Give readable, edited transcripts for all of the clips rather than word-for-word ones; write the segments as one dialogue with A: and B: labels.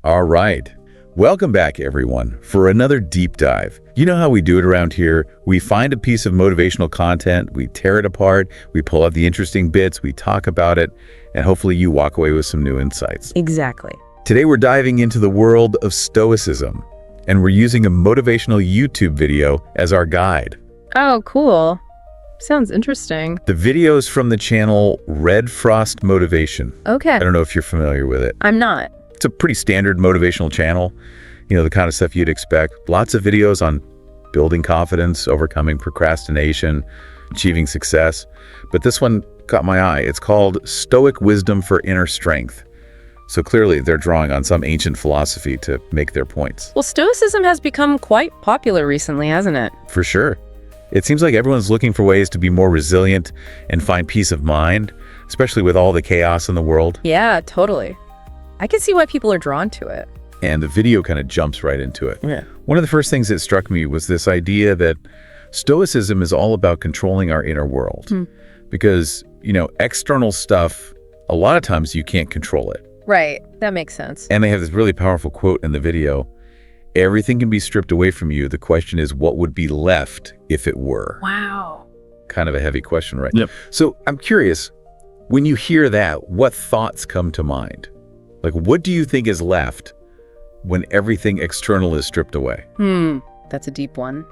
A: All right. Welcome back, everyone, for another deep dive. You know how we do it around here? We find a piece of motivational content, we tear it apart, we pull out the interesting bits, we talk about it, and hopefully you walk away with some new insights.
B: Exactly.
A: Today, we're diving into the world of Stoicism, and we're using a motivational YouTube video as our guide.
B: Oh, cool. Sounds interesting.
A: The video is from the channel Red Frost Motivation.
B: Okay.
A: I don't know if you're familiar with it.
B: I'm not.
A: It's a pretty standard motivational channel, the kind of stuff you'd expect. Lots of videos on building confidence, overcoming procrastination, achieving success. But this one caught my eye. It's called Stoic Wisdom for Inner Strength. So clearly they're drawing on some ancient philosophy to make their points.
B: Well, Stoicism has become quite popular recently, hasn't it?
A: For sure. It seems like everyone's looking for ways to be more resilient and find peace of mind, especially with all the chaos in the world.
B: Yeah, totally. I can see why people are drawn to it.
A: And the video kind of jumps right into it.
B: Yeah.
A: One of the first things that struck me was this idea that Stoicism is all about controlling our inner world. Because, external stuff, a lot of times you can't control it.
B: Right. That makes sense.
A: And they have this really powerful quote in the video. Everything can be stripped away from you. The question is, what would be left if it were?
B: Wow.
A: Kind of a heavy question, right?
C: Yep.
A: So I'm curious, when you hear that, what thoughts come to mind? Like, what do you think is left when everything external is stripped away?
B: That's a deep one.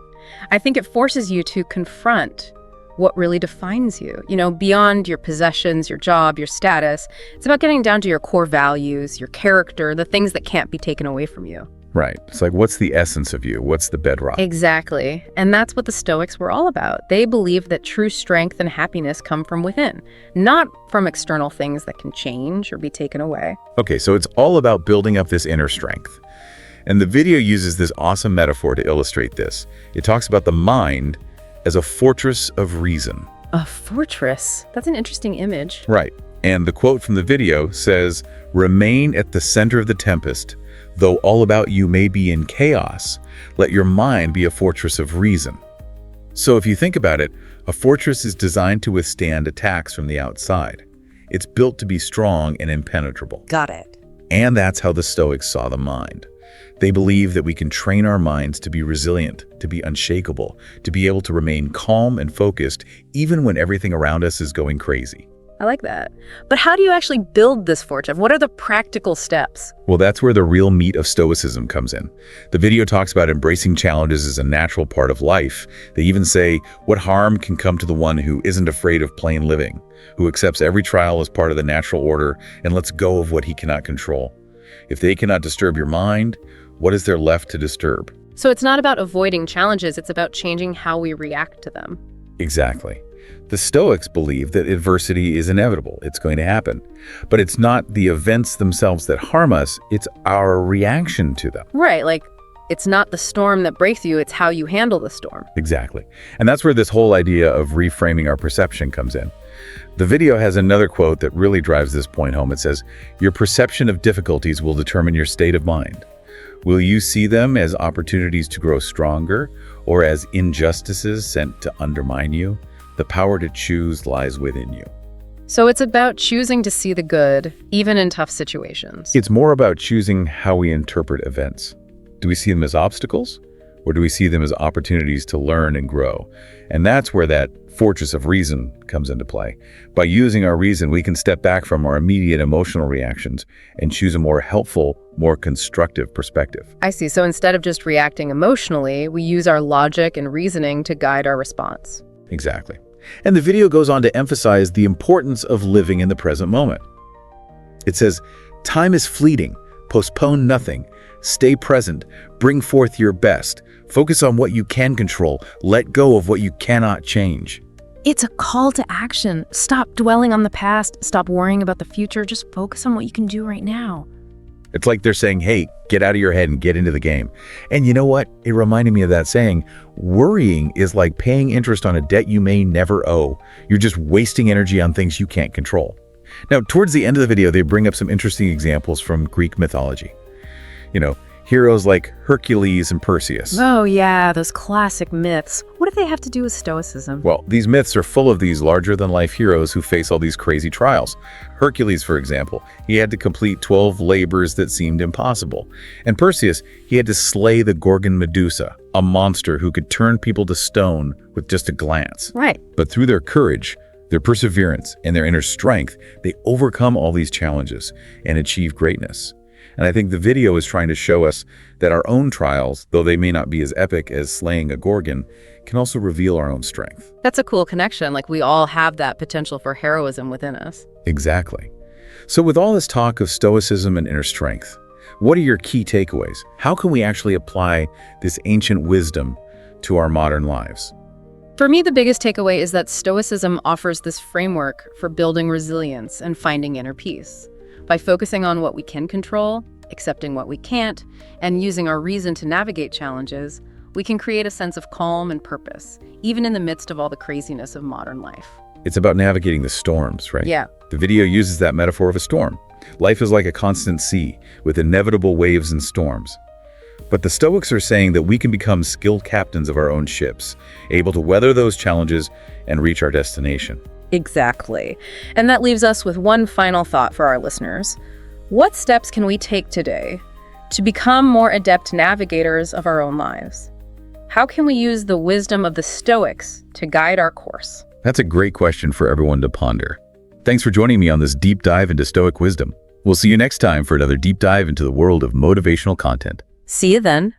B: I think it forces you to confront what really defines you, beyond your possessions, your job, your status. It's about getting down to your core values, your character, the things that can't be taken away from you.
A: Right. It's like, what's the essence of you? What's the bedrock?
B: Exactly. And that's what the Stoics were all about. They believed that true strength and happiness come from within, not from external things that can change or be taken away.
A: Okay, so it's all about building up this inner strength. And the video uses this awesome metaphor to illustrate this. It talks about the mind as a fortress of reason.
B: A fortress? That's an interesting image.
A: Right. And the quote from the video says, "Remain at the center of the tempest. Though all about you may be in chaos, let your mind be a fortress of reason." So if you think about it, a fortress is designed to withstand attacks from the outside. It's built to be strong and impenetrable.
B: Got it.
A: And that's how the Stoics saw the mind. They believe that we can train our minds to be resilient, to be unshakable, to be able to remain calm and focused even when everything around us is going crazy.
B: I like that. But how do you actually build this fortress? What are the practical steps?
A: Well, that's where the real meat of Stoicism comes in. The video talks about embracing challenges as a natural part of life. They even say, what harm can come to the one who isn't afraid of plain living, who accepts every trial as part of the natural order and lets go of what he cannot control. If they cannot disturb your mind, what is there left to disturb?
B: So it's not about avoiding challenges, it's about changing how we react to them.
A: Exactly. The Stoics believe that adversity is inevitable. It's going to happen. But it's not the events themselves that harm us, it's our reaction to them.
B: Right, like it's not the storm that breaks you, it's how you handle the storm.
A: Exactly. And that's where this whole idea of reframing our perception comes in. The video has another quote that really drives this point home. It says, "Your perception of difficulties will determine your state of mind. Will you see them as opportunities to grow stronger or as injustices sent to undermine you? The power to choose lies within you."
B: So it's about choosing to see the good, even in tough situations.
A: It's more about choosing how we interpret events. Do we see them as obstacles, or do we see them as opportunities to learn and grow? And that's where that fortress of reason comes into play. By using our reason, we can step back from our immediate emotional reactions and choose a more helpful, more constructive perspective.
B: I see. So instead of just reacting emotionally, we use our logic and reasoning to guide our response.
A: Exactly. And the video goes on to emphasize the importance of living in the present moment. It says, "Time is fleeting. Postpone nothing. Stay present. Bring forth your best. Focus on what you can control. Let go of what you cannot change."
B: It's a call to action. Stop dwelling on the past. Stop worrying about the future. Just focus on what you can do right now.
A: It's like they're saying, hey, get out of your head and get into the game. And you know what? It reminded me of that saying, worrying is like paying interest on a debt you may never owe. You're just wasting energy on things you can't control. Now, towards the end of the video, they bring up some interesting examples from Greek mythology. Heroes like Hercules and Perseus.
B: Oh yeah, those classic myths. What do they have to do with Stoicism?
A: Well, these myths are full of these larger-than-life heroes who face all these crazy trials. Hercules, for example, he had to complete 12 labors that seemed impossible. And Perseus, he had to slay the Gorgon Medusa, a monster who could turn people to stone with just a glance.
B: Right.
A: But through their courage, their perseverance, and their inner strength, they overcome all these challenges and achieve greatness. And I think the video is trying to show us that our own trials, though they may not be as epic as slaying a Gorgon, can also reveal our own strength.
B: That's a cool connection. Like we all have that potential for heroism within us.
A: Exactly. So with all this talk of stoicism and inner strength, what are your key takeaways? How can we actually apply this ancient wisdom to our modern lives?
B: For me, the biggest takeaway is that Stoicism offers this framework for building resilience and finding inner peace. By focusing on what we can control, accepting what we can't, and using our reason to navigate challenges, we can create a sense of calm and purpose, even in the midst of all the craziness of modern life.
A: It's about navigating the storms, right?
B: Yeah.
A: The video uses that metaphor of a storm. Life is like a constant sea with inevitable waves and storms. But the Stoics are saying that we can become skilled captains of our own ships, able to weather those challenges and reach our destination.
B: Exactly. And that leaves us with one final thought for our listeners. What steps can we take today to become more adept navigators of our own lives? How can we use the wisdom of the Stoics to guide our course?
A: That's a great question for everyone to ponder. Thanks for joining me on this deep dive into Stoic wisdom. We'll see you next time for another deep dive into the world of motivational content.
B: See you then.